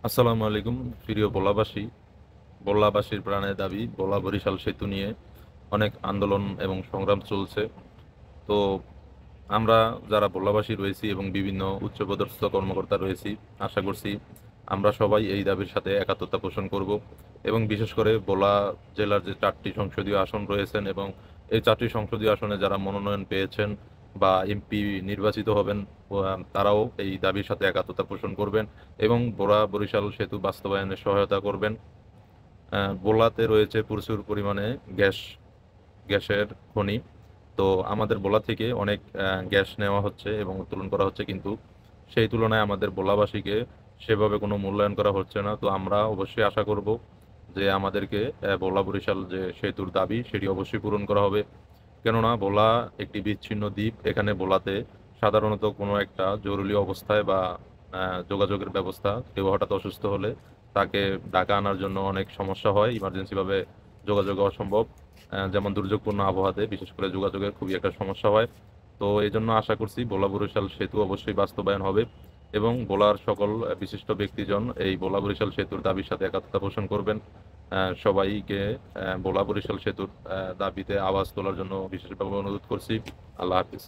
আসসালামু আলাইকুম প্রিয় ভোলাবাসী। ভোলাবাসীর প্রাণের দাবি ভোলা বরিশাল সেতু নিয়ে অনেক আন্দোলন এবং সংগ্রাম চলছে। তো আমরা যারা ভোলাবাসী রয়েছি এবং বিভিন্ন উচ্চপদস্থ কর্মকর্তা রয়েছি, আশা করছি আমরা সবাই এই দাবির সাথে একাত্মতা পোষণ করব এবং বিশেষ করে ভোলা জেলার যে 4টি সংসদীয় আসন রয়েছেন এবং এই 4টি সংসদীয় আসনে যারা মনোনয়ন পেয়েছেন বা এমপি নির্বাচিত হবেন, তারাও এই দাবির সাথে একাত্মতা পোষণ করবেন এবং ভোলা বরিশাল সেতু বাস্তবায়নে সহায়তা করবেন। ভোলাতে রয়েছে প্রচুর পরিমাণে গ্যাস গ্যাসের খনি। তো আমাদের ভোলা থেকে অনেক গ্যাস নেওয়া হচ্ছে এবং উত্তোলন করা হচ্ছে, কিন্তু সেই তুলনায় আমাদের ভোলাবাসীকে সেভাবে কোনো মূল্যায়ন করা হচ্ছে না। তো আমরা অবশ্যই আশা করব যে আমাদেরকে ভোলা বরিশাল যে সেতুর দাবি সেটি অবশ্যই পূরণ করা হবে। কেননা ভোলা একটি বিচ্ছিন্ন দ্বীপ। এখানে ভোলাতে সাধারণত কোনো একটা জরুরি অবস্থায় বা যোগাযোগের ব্যবস্থা, কেউ হঠাৎ অসুস্থ হলে তাকে ঢাকা আনার জন্য অনেক সমস্যা হয়, ইমার্জেন্সিভাবে যোগাযোগ অসম্ভব। যেমন দুর্যোগপূর্ণ আবহাওয়াতে বিশেষ করে যোগাযোগের খুবই একটা সমস্যা হয়। তো এই জন্য আশা করছি ভোলা বরিশাল সেতু অবশ্যই বাস্তবায়ন হবে এবং ভোলার সকল বিশিষ্ট ব্যক্তিজন এই ভোলা বরিশাল সেতুর দাবির সাথে একাত্মতা পোষণ করবেন। সবাইকে ভোলা বরিশাল সেতুর দাবিতে আওয়াজ তোলার জন্য বিশেষভাবে অনুরোধ করছি। আল্লাহ হাফিজ।